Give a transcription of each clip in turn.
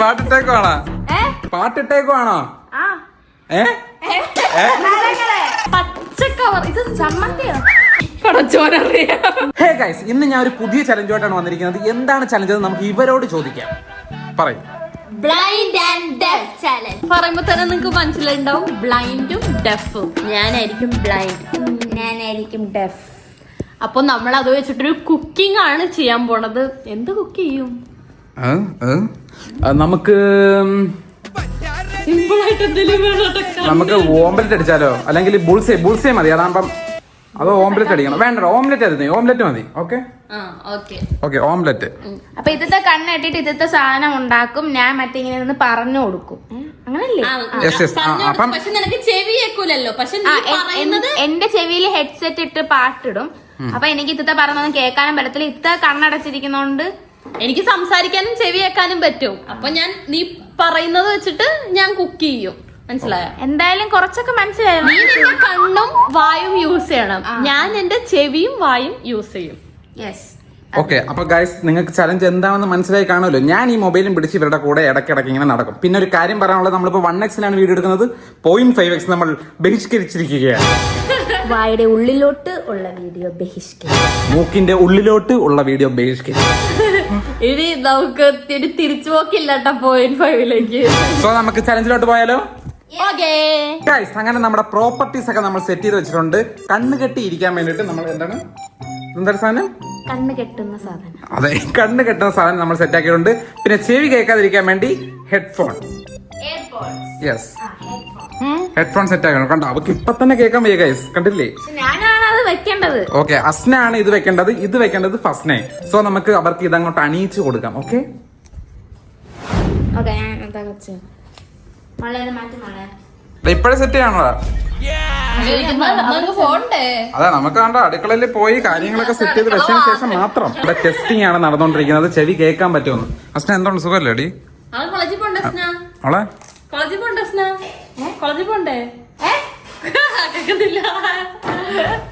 പാട്ടിട്ടേക്കുവാണോ? പാട്ടിട്ടേക്കുവാണോ? Hey guys, ഇന്ന് ഞാൻ ഒരു പുതിയ ചലഞ്ചുമായിട്ടാണ് വന്നിരിക്കുന്നത്. എന്താണ് ചലഞ്ച് എന്ന് നമുക്ക് ഇവരോട് ചോദിക്കാം. പറയും. ബ്ലൈൻഡ് ആൻഡ് ഡെഫ് ചലഞ്ച് പറയുമ്പോ തന്നെ നിങ്ങൾക്ക് മനസ്സിലുണ്ടാവും ബ്ലൈൻഡും ഡെഫും. ഞാനായിരിക്കും ബ്ലൈൻഡ്, ഞാനായിരിക്കും ഡെഫ്. അപ്പൊ നമ്മൾ അത് വെച്ചിട്ടൊരു കുക്കിംഗ് ആണ് ചെയ്യാൻ പോണത്. എന്ത് കുക്ക് ചെയ്യും? നമുക്ക് നമുക്ക് ഓംലെറ്റ് അടിച്ചാലോ? അല്ലെങ്കിൽ ബുൾസേ മതി. അതാകുമ്പം അതോ ഓംലെറ്റ് അടിക്കണം? വേണ്ട, ഓംലെറ്റ് മതി. ഓംലെറ്റ് മതി. Okay, omelette. അപ്പൊ ഇതിത്തെ കണ്ണെട്ടിട്ട് ഇതിത്തെ സാധനം ഉണ്ടാക്കും. ഞാൻ മറ്റേ ഇങ്ങനെ നിന്ന് പറഞ്ഞു കൊടുക്കും. അങ്ങനല്ലേ? പക്ഷെ നിനക്ക് ചെവി കേൾക്കൂലല്ലോ. പക്ഷെ എന്റെ ചെവിയിൽ ഹെഡ്സെറ്റ് ഇട്ട് പാട്ടിടും. അപ്പൊ എനിക്ക് ഇത്തത്തെ പറഞ്ഞൊന്നും കേൾക്കാനും പറ്റത്തില്ല. ഇത്ത കണ്ണടച്ചിരിക്കുന്നോണ്ട് എനിക്ക് സംസാരിക്കാനും ചെവി കേൾക്കാനും പറ്റും. അപ്പൊ ഞാൻ നീ പറയുന്നത് വെച്ചിട്ട് ഞാൻ കുക്ക് ചെയ്യും. മനസ്സിലായോ? എന്തായാലും കുറച്ചൊക്കെ മനസ്സിലായോ? നീ നിന്റെ കണ്ണും വായും യൂസ് ചെയ്യണം, ഞാൻ എന്റെ ചെവിയും വായും യൂസ് ചെയ്യും. ഓക്കെ, അപ്പൊ ഗൈസ്, നിങ്ങൾക്ക് ചലഞ്ച് എന്താണെന്ന് മനസ്സിലായി കാണുമല്ലോ. ഞാൻ ഈ മൊബൈലും പിടിച്ച് ഇവരുടെ കൂടെ ഇടയ്ക്കിടയ്ക്ക് ഇങ്ങനെ നടക്കും. പിന്നെ ഒരു കാര്യം പറയാനുള്ളത്, നമ്മളിപ്പോ 1x വീഡിയോ എടുക്കുന്നത് 0.5x നമ്മൾ ബഹിഷ്കരിച്ചിരിക്കുകയാണ്. വായുടെ ഉള്ളിലോട്ട് ഉള്ള വീഡിയോ ബഹിഷ്കരിക്കും, മൂക്കിന്റെ ഉള്ളിലോട്ട് ഉള്ള വീഡിയോ ബഹിഷ്കരിക്കും. ഇനി നമുക്ക് തിരിച്ചു പോക്കില്ല 0.5ലേക്ക്. സോ നമുക്ക് ചലഞ്ചിലോട്ട് പോയാലോ? ഗൈസ്, അങ്ങനെ നമ്മുടെ പ്രോപ്പർട്ടീസ് ഒക്കെ നമ്മൾ സെറ്റ് ചെയ്ത് വെച്ചിട്ടുണ്ട്. കണ്ണ് കെട്ടി ഇരിക്കാൻ വേണ്ടിട്ട് നമ്മൾ എന്താണ് സാധനം? കണ്ണ് കെട്ടുന്ന സാധനം. അതെ, കണ്ണ് കെട്ടുന്ന സാധനം നമ്മൾ സെറ്റ് ആക്കിയിട്ടുണ്ട്. പിന്നെ ചെവി കേൾക്കാതിരിക്കാൻ വേണ്ടി ഹെഡ്ഫോൺ. യെസ്, ഹെഡ്ഫോൺ സെറ്റ് ആക്കണം. കണ്ടോ, അവർക്ക് ഇപ്പൊ തന്നെ കേൾക്കാൻ വയ്യ ഗൈസ്, കണ്ടില്ലേ? ഞാനാണ് അത് വെക്കേണ്ടത്. ഓക്കെ, അസ്ന ആണ് ഇത് വെക്കേണ്ടത്. ഇത് വെക്കേണ്ടത് ഫസ്നെ. സോ നമുക്ക് അവർക്ക് ഇതങ്ങോട്ട് അണിയിച്ചു കൊടുക്കാം. ഓക്കെ, ഇപ്പഴേ സെറ്റ് ചെയ്യണോ? അതെ, നമുക്ക് കണ്ട അടുക്കളയിൽ പോയി കാര്യങ്ങളൊക്കെ സെറ്റ് ചെയ്ത് വെച്ചതിന് ശേഷം മാത്രം. ഇവിടെ ടെസ്റ്റിംഗ് ആണ് നടന്നുകൊണ്ടിരിക്കുന്നത്. ചെവി കേൾക്കാൻ പറ്റുമെന്ന്. അസ്ന എന്താണ്, സുഖമല്ലേ അടി? അവളെ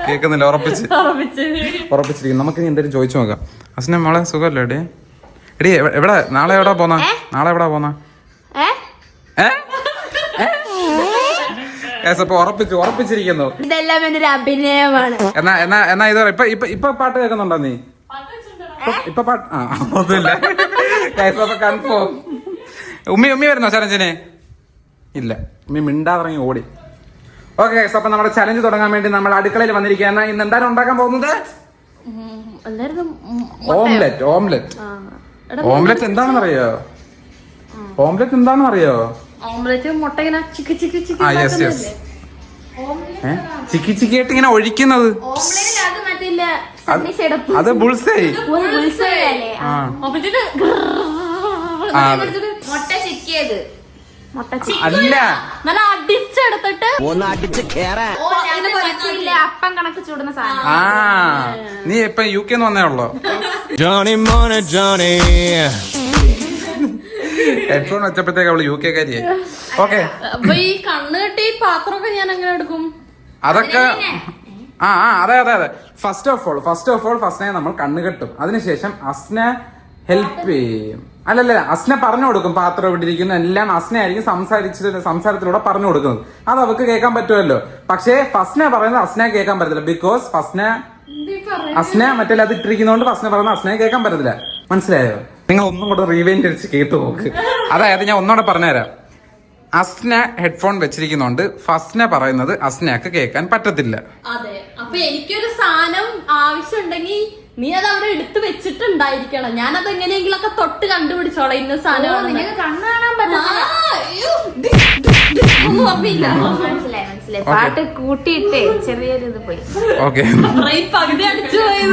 കേക്കുന്നില്ല. ഉറപ്പിച്ചിരിക്കും. നമുക്ക് എന്തെങ്കിലും ചോദിച്ചു നോക്കാം. അസ്ന മോളെ സുഖമല്ലേ അടി? എടി എവിടെ നാളെ എവിടാ പോന്ന? ഉറപ്പിച്ചിരിക്കുന്നു. ഇതെല്ലാം എന്റെ അഭിനയമാണ്. എന്നാ ഇത് ഇപ്പൊ പാട്ട് കേൾക്കുന്നുണ്ടോ നീ? ഇപ്പൊ പാട്ട് ഒന്നുമില്ല. കൺഫേം. ഉമ്മി വരുന്നോ ചലഞ്ചിന്? ഇല്ല, ഉമ്മി മിണ്ടാതിറങ്ങി ഓടി. ഓക്കെ, അപ്പൊ നമ്മുടെ ചലഞ്ച് തുടങ്ങാൻ വേണ്ടി നമ്മൾ അടുക്കളയിൽ വന്നിരിക്കുകയാണ്. ഇന്ന് എന്താണ് ഉണ്ടാക്കാൻ പോകുന്നത്? ഓംലെറ്റ് എന്താണെന്ന് അറിയോ? ചിക്കി ചിക്കിയായിട്ട് ഇങ്ങനെ ഒഴിക്കുന്നത്. അത് ബുൾസേ. അല്ല, നല്ല അടിച്ചെടുത്തിട്ട് അപ്പം കണക്ക് ചൂടുന്ന സാധനം. നീ ഇപ്പൊ UK വന്നേ ഉള്ളോ? ഹെഡ്ഫോൺ വെച്ചപ്പോഴത്തേക്ക് അവള് UK കാരിയായി. ഓക്കെ, അപ്പൊ ഈ കണ്ണ് കെട്ടി പാത്രമൊക്കെ ഞാൻ എങ്ങനെ എടുക്കും? അതൊക്കെ അതെ. ഫസ്റ്റ് ഓഫ് ഓൾ ഫസ്റ്റിനെ നമ്മൾ കണ്ണ് കെട്ടും. അതിനുശേഷം അസ്ന ഹെൽപ്പ് ചെയ്യും. അല്ലല്ല, അസ്ന പറഞ്ഞു കൊടുക്കും. പാത്രം ഇവിടെ ഇരിക്കുന്ന എല്ലാം അസ്ന ആയിരിക്കും സംസാരത്തിലൂടെ പറഞ്ഞു കൊടുക്കുന്നത്. അത് അവർക്ക് കേൾക്കാൻ പറ്റുമല്ലോ. പക്ഷേ ഫസ്ന പറയുന്നത് അസ്ന കേൾക്കാൻ പറ്റത്തില്ല. ബിക്കോസ് അസ്ന മറ്റേ അത് ഇട്ടിരിക്കുന്നതുകൊണ്ട് ഫസ്ന പറയുന്നത് അസ്നയെ കേൾക്കാൻ പറ്റത്തില്ല. മനസ്സിലായോ? നിങ്ങൾ ഒന്നും കൂടെ റീവൈൻഡ് അടിച്ച് കേട്ടു നോക്ക്. അതായത് ഞാൻ ഒന്നുകൂടെ പറഞ്ഞുതരാം. അസ്ന ഹെഡ്ഫോൺ വെച്ചിരിക്കുന്നോണ്ട് ഫസ്ന പറയുന്നത് അസ്നക്ക് കേൾക്കാൻ പറ്റത്തില്ല. അതെ, അപ്പൊ എനിക്കൊരു സാധനം ആവശ്യമുണ്ടെങ്കിൽ നീ അത് അവിടെ എടുത്ത് വെച്ചിട്ടുണ്ടായിരിക്കണം. ഞാനത് എങ്ങനെയെങ്കിലും ഒക്കെ തൊട്ട് കണ്ടുപിടിച്ചോളാം. ഇന്ന സാധനം കണ്ണ് കാണാൻ പറ്റില്ല. മനസ്സിലായി. പാട്ട് കൂട്ടിയിട്ടേ ചെറിയൊരു ഇത് പോയി. ഓക്കെ, പകുതി അടിച്ചു പോയി.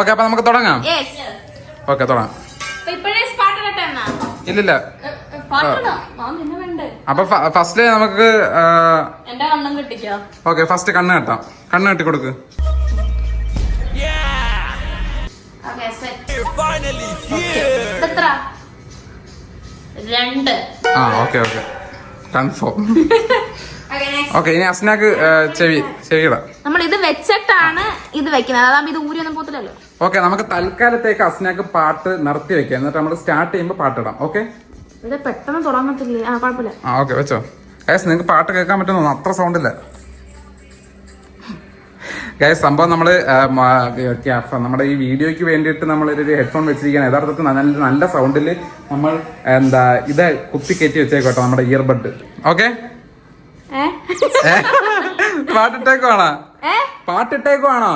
ഓക്കെ, അപ്പൊ നമുക്ക് തുടങ്ങാം. ഓക്കെ, തുടങ്ങാം. ഇല്ലില്ല, അപ്പൊ ഫസ്റ്റ് നമുക്ക് ഓക്കെ, ഫസ്റ്റ് കണ്ണ് കെട്ടാം. കണ്ണ് കെട്ടി കൊടുക്ക്. Okay, confirm. ഓക്കെ, ഇനി അസ്നാക്ക് ചെവിയിടാം. നമ്മൾ ഇത് വെച്ചിട്ടാണ് ഇത് വെക്കുന്നത്. അതാകുമ്പോ ഇത് ഊരി ഒന്നും പോത്തില്ലല്ലോ. ഓക്കെ, നമുക്ക് തൽക്കാലത്തേക്ക് അസ്നാക്ക് പാട്ട് നിർത്തി വെക്കാം. എന്നിട്ട് നമ്മൾ സ്റ്റാർട്ട് ചെയ്യുമ്പോൾ പാട്ടിടാം. ഓക്കെ, ഇത് പെട്ടെന്ന് തുടങ്ങത്തില്ലേ? ആ കുഴപ്പമില്ല. ആ ഓക്കെ വെച്ചോ. ഗൈസ് നിങ്ങൾക്ക് പാട്ട് കേൾക്കാൻ പറ്റുന്നു, അത്ര സൗണ്ടില്ല ഗൈസ്. സംഭവം നമ്മള് നമ്മുടെ ഈ വീഡിയോയ്ക്ക് വേണ്ടിയിട്ട് നമ്മൾ ഒരു ഹെഡ്ഫോൺ വെച്ചിരിക്കുകയാണ്. യഥാർത്ഥത്തിൽ നല്ല സൗണ്ടിൽ നമ്മൾ എന്താ ഇത് കുത്തി കയറ്റി വെച്ചേക്കോട്ടെ നമ്മുടെ ഇയർബഡ്. ഓക്കെ പാട്ടിട്ടേക്കുവാണോ? പാട്ടിട്ടേക്കുവാണോ?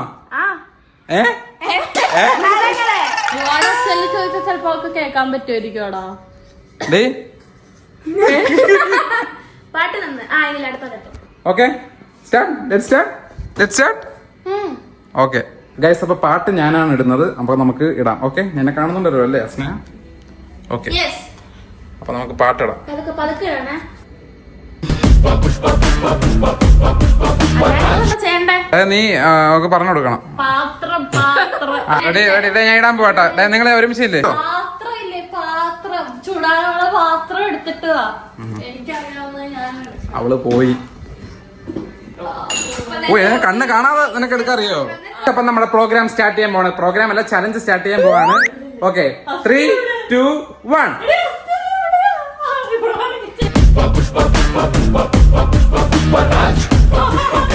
ചോദിച്ചാൽ ചിലപ്പോ കേൾക്കാൻ പറ്റുമായിരിക്കോടാ. പാട്ട് നിന്ന് അടുത്ത ഓക്കെ സ്റ്റാർട്ട്. ഓക്കെ ഗൈസ്, അപ്പൊ പാട്ട് ഞാനാണ് ഇടുന്നത്. അപ്പൊ നമുക്ക് ഇടാം. ഓക്കെ, എന്നെ കാണുന്നുണ്ടല്ലോ അല്ലേ അസ്ന? ഓക്കെ, അപ്പൊ നമുക്ക് പാട്ടിടാം. നീ ഒക്കെ പറഞ്ഞു കൊടുക്കണം. പാത്രം ഞാൻ ഇടാൻ പോവാട്ടാ. നിങ്ങളെ ഒരുമിച്ചില്ലേ? പാത്രം ചൂടാനുള്ള പാത്രം എടുത്തിട്ട് വാ. എനിക്കറിയാവുന്ന ഞാൻ അവള് പോയി. ഓ കണ്ണ് കാണാതെ നിനക്ക് എടുക്കറിയോ? അപ്പൊ നമ്മുടെ പ്രോഗ്രാം സ്റ്റാർട്ട് ചെയ്യാൻ പോവാണ്. പ്രോഗ്രാം അല്ല, ചലഞ്ച് സ്റ്റാർട്ട് ചെയ്യാൻ പോവാണ്. ഓക്കെ, 3, 2, 1.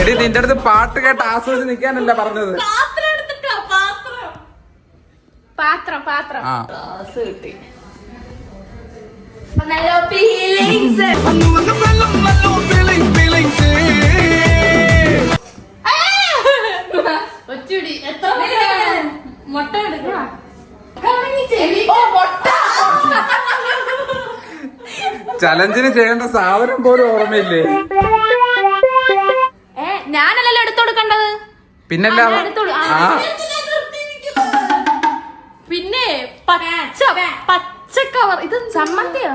എടി നിന്റെ അടുത്ത് പാട്ട് കേട്ട് ആസ്വദിച്ച് നിൽക്കാനല്ല പറഞ്ഞത്. പാത്രം ആ നല്ല ഫീലിങ്സ്. മുട്ട എടുക്കണം. ചലഞ്ചിന് ചെയ്യേണ്ട സാധനം പോലും ഓർമ്മയില്ലേ? ഞാനല്ലല്ലോ എടുത്തു കൊടുക്കേണ്ടത്. പിന്നല്ല പിന്നെ പച്ച കവർ. ഇത് സമ്മതിയോ?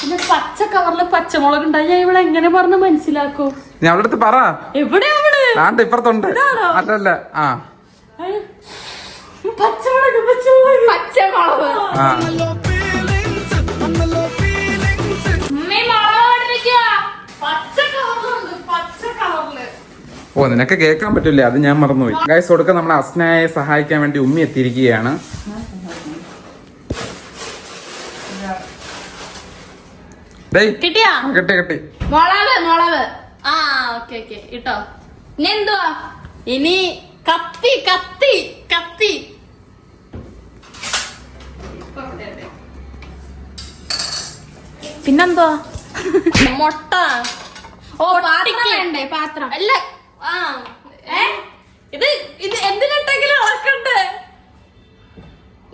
പിന്നെ പച്ച കവറില് പച്ചമുളക് ഉണ്ടായി. ഞാൻ ഇവിടെ എങ്ങനെ പറഞ്ഞ് മനസ്സിലാക്കൂ? ഞാൻ അവളുടെ അടുത്ത് പറ. എവിടെ അവിടെ? ആണ്ട് ഇപ്പുറത്തുണ്ട്. അല്ലല്ല, ആ പച്ചമുളക് ആ ഓ നിനക്ക് കേൾക്കാൻ പറ്റില്ലേ? അത് ഞാൻ മറന്നുപോയി. ഗൈസ്, കൊടുക്ക നമ്മളെ അസ്നയെ സഹായിക്കാൻ വേണ്ടി ഉമ്മി എത്തിയിരിക്കുകയാണ്. കിട്ടിയാ? കിട്ടി. മുളക്. ആ ഓക്കെ ഇട്ടോ. ഇനി എന്തുവാ? ഇനി കത്തി. പിന്നെന്തുവാ? മുട്ട. ഓ പാത്രം വേണ്ടേ? പാത്രം അല്ല. ഇത് എന്തിനിട്ടെങ്കിലും ഇളക്കണ്ടേ?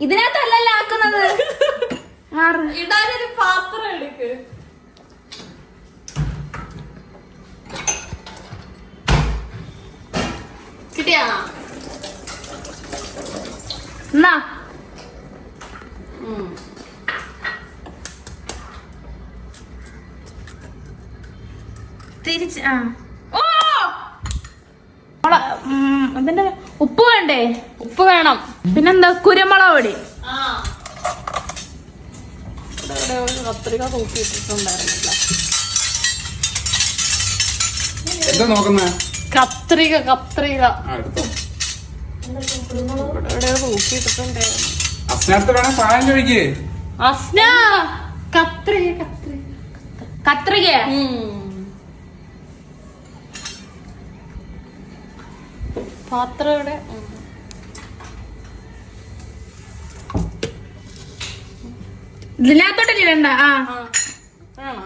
ഇതിനകത്തല്ലല്ലോ ആക്കുന്നത്. ഇടാനൊരു പാത്രം എടുക്ക്. കിട്ടിയാ? എന്നാ തിരിച്ച് അതിന്റെ ഉപ്പ് വേണ്ടേ? ഉപ്പ് വേണം. പിന്നെന്താ? കുരുമുളക് പൊടി. കത്രിക തൂക്കിയിട്ടിട്ടുണ്ടായിരുന്നില്ല. എന്താ നോക്കുന്നേ? കത്രിക തൂക്കിയിട്ടിട്ടുണ്ടായിരുന്നു. അസ്നടുത്ത് വേണേ സഹായം ചോദിക്കേ. അസ്ന കത്രിക. പാത്രം ഇവിടെ. ഇതിനകത്തോട്ട് ഇടണ്ട. ആണോ?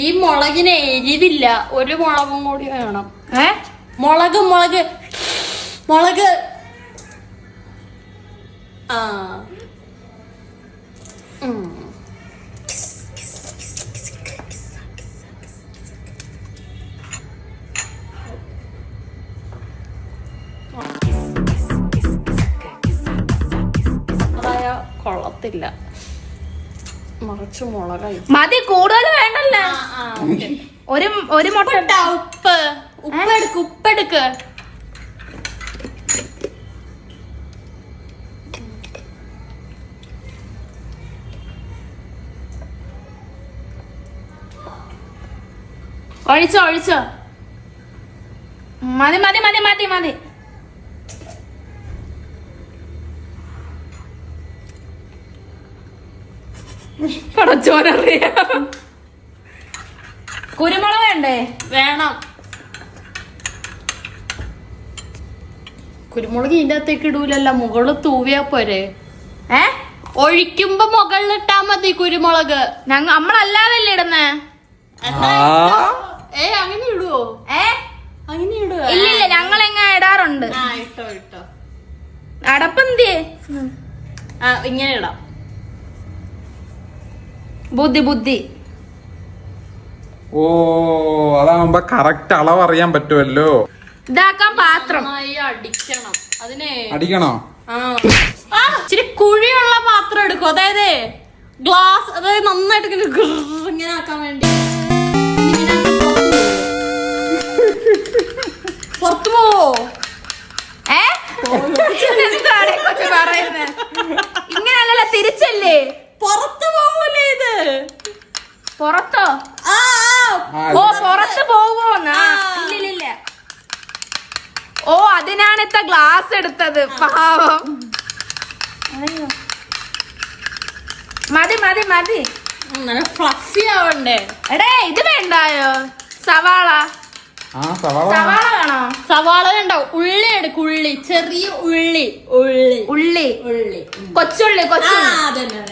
ഈ മുളകിന് എരിവില്ല. ഒരു മുളകും കൂടി വേണം. മുളക് ആ കൊള്ളത്തില്ല. മറിച്ച് മുളകായി മതി, കൂടുതൽ വേണ്ടല്ലോ. ഒരു മുട്ട. ഉപ്പെടുക്ക്. ഒഴിച്ചോ. മതി മതി മതി മതി മതി. പടച്ചോനറിയാം. കുരുമുളക് വേണ്ടേ? വേണം. കുരുമുളക് ഇതിന്റെ അകത്തേക്ക് ഇടൂലല്ല, മുകളിൽ തൂവിയാ പോരെ. ഒഴിക്കുമ്പോ മുകളിലിട്ടാ മതി കുരുമുളക്. നമ്മളല്ലാതല്ലേ ഇടുന്നേ? അങ്ങനെ ഇടുവോ? അങ്ങനെ ഇടുവോ? ഇല്ലില്ല, ഞങ്ങൾ എങ്ങനെ ഇടാറുണ്ട്. ഇട്ടോ ഇട്ടോ. അടപ്പന്തിയേ ഇങ്ങനെ ഇടാം. ബുദ്ധി ബുദ്ധി. ഓ, അതാവുമ്പോ കറക്റ്റ് അളവ് അറിയാൻ പറ്റുമല്ലോ. ഇതാക്കാൻ പാത്രം അടിക്കണം. അതിനെ അടിക്കണോ? ഇച്ചിരി കുഴിയുള്ള പാത്രം എടുക്കും. അതായത് ഗ്ലാസ്, അതായത് നന്നായിട്ട് ഇങ്ങനെ ആക്കാൻ വേണ്ടി. പുറത്തു പോവോ? ഇങ്ങനല്ല, തിരിച്ചല്ലേ? പുറത്തു പോവൂലേ ഇത്? പുറത്തോ? ഓ, പുറത്ത് പോവോന്നാ? ഇല്ലില്ല. ഓ, അതിനാണ് ഇത്ത ഗ്ലാസ് എടുത്തത്. പാവം. മതി മതി മതി. ഫ്ലഫി ആവണ്ടേ? എടേ, ഇത് വേണ്ടായോ? സവാള. സവാള വേണോ? സവാള വേണ്ടോ? ഉള്ളി എടുക്കും. ഉള്ളി, ചെറിയ ഉള്ളി. ഉള്ളി ഉള്ളി ഉള്ളി കൊച്ചുള്ളി കൊച്ചുള്ളി. അതന്നെ.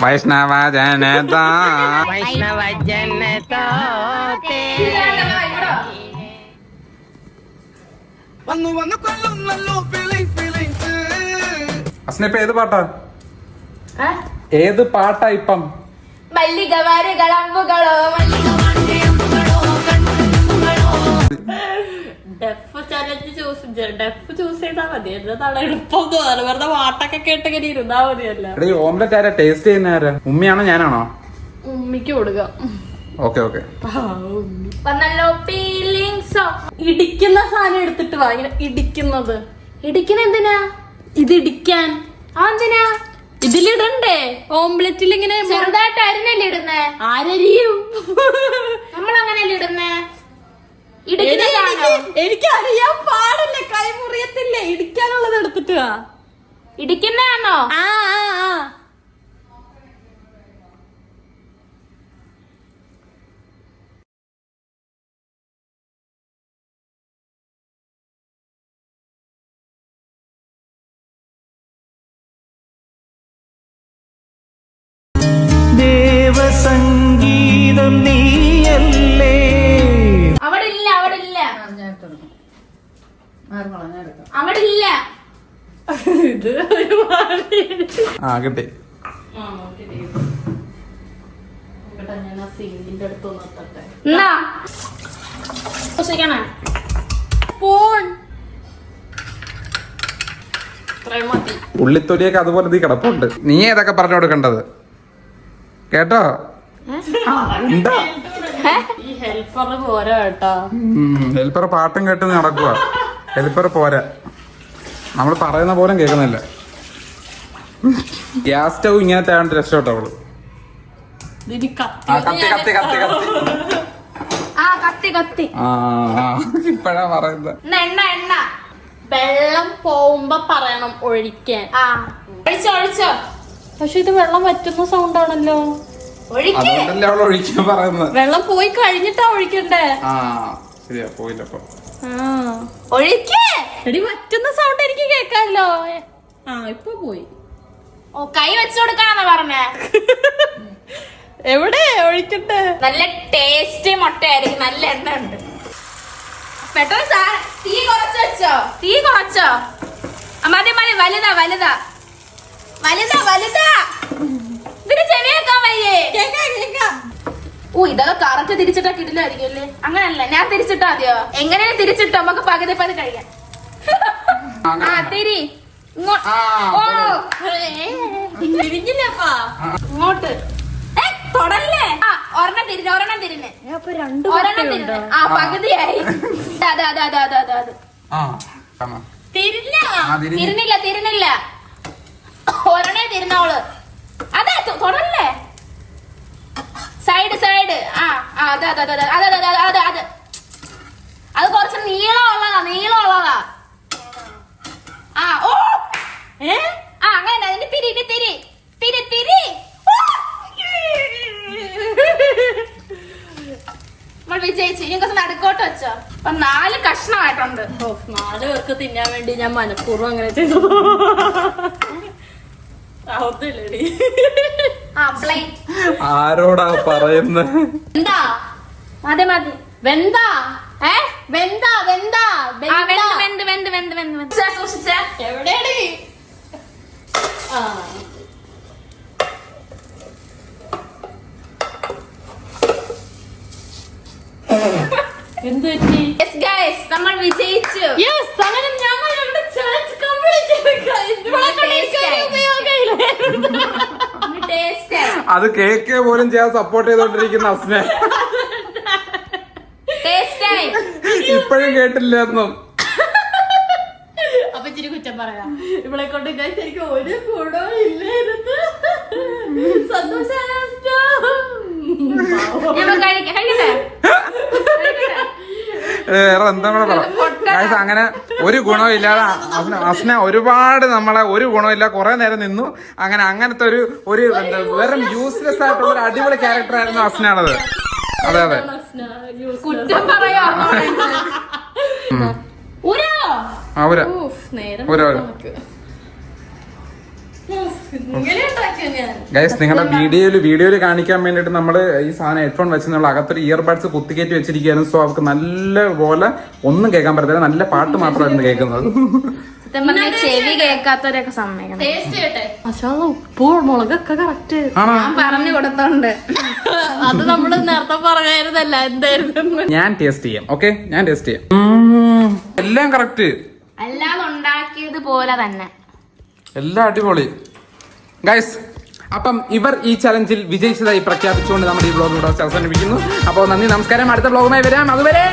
വൈഷ്ണവ ജനത അസ്ന ഇപ്പൊ ഏത് പാട്ടാ? ഏത് പാട്ടാ ഇപ്പം? ഡെഫ് ചലഞ്ച് ചൂസ് ചെയ്താ മതി. എന്നതാണ് എളുപ്പം തോന്നുന്നു. വെറുതെ പാട്ടൊക്കെ കേട്ടിങ്ങനെ ഇരുന്നാ മതിയല്ല. ഈ ഓംലെറ്റ് ആരാ ടേസ്റ്റ് ചെയ്യുന്ന? ആരാ? ഉമ്മിയാണോ ഞാനാണോ? ഉമ്മിക്ക് കൊടുക്കാം. Okay okay. ഇടിക്കുന്ന സാധനം എടുത്തിട്ട് വാ. ഇങ്ങനെ ഇടിക്കുന്നത്. ഇടിക്കുന്ന എന്തിനാ? ഇത് ഇടിക്കാൻ. എന്തിനാ? ഇതിലിടണ്ടേ? ഓംലെറ്റിൽ ഇങ്ങനെ ചെറുതായിട്ട് അരിഞ്ഞല്ലേ ഇടുന്നേ? ആരരിയും. നമ്മളങ്ങനല്ലേ ഇടുന്നേ? ഇടിക്കുന്ന സാധനം എനിക്ക് അറിയാൻ പാടില്ല. കൈ മുറിയത്തില്ലേ? ഇടിക്കാനുള്ളത് എടുത്തിട്ട് വാ. ഇടിക്കുന്നതാണോ? ദേവസംഗീതം നീയല്ലേ. അവിടെ ഇല്ല, അവിടെ ഇല്ല, അവിടെ ഇല്ല. ഇത് കിട്ടി. ഞാൻ ആ സിങ്കിന്റെ അടുത്തൊന്ന് എത്തട്ടെ. എന്നാ സ്പൂൺ ഇത്രയും മതി. ഉള്ളിത്തൊലിയൊക്കെ അതുപോലെ നീ കിടപ്പുണ്ട്. നീ ഏതൊക്കെ പറഞ്ഞു കൊടുക്കേണ്ടത് കേട്ടോ? എന്താ ഈ ഹെൽപ്പർ പോരാ കേട്ടോ. ഹെൽപ്പർ പാട്ടും കേട്ട് നടക്കുക. ഹെൽപ്പർ പോരാ, നമ്മൾ പറയുന്ന പോലും കേൾക്കുന്നില്ല. ഗ്യാസ് സ്റ്റൗ ഇങ്ങനത്തെ ആണ്ട് രക്ഷപ്പെട്ടു അവള്. ഇതിന് കത്തി കത്തി കത്തി കത്തി. കത്തി കത്തി. ഇപ്പഴാ പറയുന്നത്. എണ്ണ എണ്ണ. വെള്ളം പോകുമ്പോ പറയണം ഒഴിക്കാൻ. ഒഴിച്ചോ ഒഴിച്ചോ. പക്ഷെ ഇത് വെള്ളം വറ്റുന്ന സൗണ്ട് ആണല്ലോ. അതുകൊണ്ടല്ലേ അവൾ ഒഴിക്കാൻ പറയുന്നത്. വെള്ളം പോയി കഴിഞ്ഞിട്ടാ ഒഴിക്കണ്ടേ? ശരിയാ, പോയില്ലപ്പോ. ഒഴിക്കേ. എടി വറ്റുന്ന സൗണ്ട് എനിക്ക് കേക്കാല്ലോ. ഇപ്പൊ പോയി. ഓ, കൈ വെച്ചു കൊടുക്കാനാ പറഞ്ഞേ. എവിടെ ഒഴിക്കട്ടെ? നല്ല ടേസ്റ്റ് മുട്ടയായിരിക്കും. നല്ല എണ്ണ ഉണ്ട്. പെട്ടെന്ന് തീ കുറച്ച് വെച്ചോ. തീ കുറച്ചോ? മതി മതി. വലുതാ വലുതാ വലുതാ വലുതാ. ഇതിന് ചെവിയേക്കാൻ വയ്യേ. ഓ, ഇതൊക്കെ കറക്റ്റ് തിരിച്ചിട്ടാ കിട്ടില്ലായിരിക്കും അല്ലേ? അങ്ങനല്ല, ഞാൻ തിരിച്ചിട്ടാ മതിയോ? എങ്ങനെയാണ് തിരിച്ചിട്ടോ? നമുക്ക് പകുതി പകുതി കഴിയാം. തിരി ഇങ്ങോട്ട്. തിരിഞ്ഞില്ലപ്പാ. ഇങ്ങോട്ട്. തൊടല്ലേ. ആ ഒരെണ്ണം തിരിഞ്ഞ് ഒരെണ്ണം തിരിഞ്ഞ്. ആ പകുതിയായി. അത് ആ കാണാം. തിരിഞ്ഞ ആ, തിരിഞ്ഞ്. തിരിഞ്ഞില്ല ഒരെണ്ണേ തിരിഞ്ഞോള്. അതെ തൊടല്ലേ. സൈഡ് ആ അത് അത് കുറച്ച് നീളമുള്ളതാ. ആ ഓ ആ അങ്ങനെ അതിന്റെ തിരി നമ്മൾ വിജയിച്ചു. ഇനി കുറച്ച് നടുക്കോട്ട് വെച്ചോ. അപ്പൊ 4 കഷ്ണമായിട്ടുണ്ട്. 4 പേർക്ക് തിന്നാൻ വേണ്ടി ഞാൻ മനഃപൂർവ്വം അങ്ങനെ ചെയ്തു. ആ പ്ലേറ്റ് ആരോടാ പറയുന്നത്? എന്താ മതി വെന്താ ഏ വെന്താ ആ വെന്ത് സൂക്ഷിച്ചേ. എവിടെയാണ്? എന്ത് പറ്റി? Yes guys, നമ്മൾ വിജയിച്ചു. Yes, അങ്ങനെ ഞങ്ങൾ നമ്മുടെ challenge complete ചെയ്തു guys. ഇവളെ കൊണ്ട് എനിക്കൊരു ഉപയോഗമില്ല. ടേസ്റ്റ് അത് കേക്ക് പോലും ചെയ്യാൻ സപ്പോർട്ട് ചെയ്തോണ്ടിരിക്കുന്ന അസ്നെ ടേസ്റ്റായി. ഇപ്പോഴും കേട്ടില്ലായിരുന്നു. അപ്പൊ ഇച്ചിരി കുറ്റം പറയാം. ഇവളെ കൊണ്ട് guys എനിക്ക് ഒരു ഗുണവും ഇല്ലായിരുന്നു. സന്തോഷായ കഴിക്കട്ടെ. വേറെ എന്താ കൂടെ പറ ഗൈസ്. അങ്ങനെ ഒരു ഗുണവും ഇല്ലാതെ അസ്ന ഒരുപാട് നമ്മളെ ഒരു ഗുണമില്ല കുറെ നേരം നിന്നു. അങ്ങനത്തെ ഒരു എന്താ വെറും യൂസ്ലെസ് ആയിട്ടുള്ള ഒരു അടിപൊളി ക്യാരക്ടർ ആയിരുന്നു അസ്നാണത്. അതെ കുറ്റം പറയാ. അവര് ഗൈസ് നിങ്ങളുടെ വീഡിയോയില് കാണിക്കാൻ വേണ്ടിട്ട് നമ്മള് ഈ സാധനം ഹെഡ്ഫോൺ വെച്ച് നമ്മൾ അകത്തൊരു ഇയർബഡ്സ് കുത്തിക്കയറ്റി വെച്ചിരിക്കുകയായിരുന്നു. സോ അവർക്ക് നല്ല പോലെ ഒന്നും കേൾക്കാൻ പറ്റത്തില്ല. നല്ല പാട്ട് മാത്രമായിരുന്നു കേൾക്കുന്നത്. ചെവി കേൾക്കാത്തവരൊക്കെ സമ്മതിക്കണം. ടേസ്റ്റ് ചെയ്യട്ടെ. ഉപ്പ് മുളകൊക്കെ കറക്റ്റ് ഞാൻ പറഞ്ഞു കൊടുത്തോണ്ട്. അത് നമ്മള് നേരത്തെ പറഞ്ഞായിരുന്നല്ല എന്തായിരുന്നു. ഞാൻ ടേസ്റ്റ് ചെയ്യാം. ഓക്കെ, ഞാൻ ടേസ്റ്റ് ചെയ്യാം. എല്ലാം കറക്റ്റ്, അല്ലാതെ ഉണ്ടാക്കിയത് പോലെ തന്നെ എല്ലാം അടിപൊളി ഗൈസ്. അപ്പം ഇവർ ഈ ചലഞ്ചിൽ വിജയിച്ചതായി പ്രഖ്യാപിച്ചുകൊണ്ട് നമ്മുടെ ഈ വ്ലോഗ് ഇവിടെ അവസാനിപ്പിക്കുന്നു. അപ്പോൾ നന്ദി, നമസ്കാരം. അടുത്ത വ്ലോഗുമായി വരാം. അതുവരെ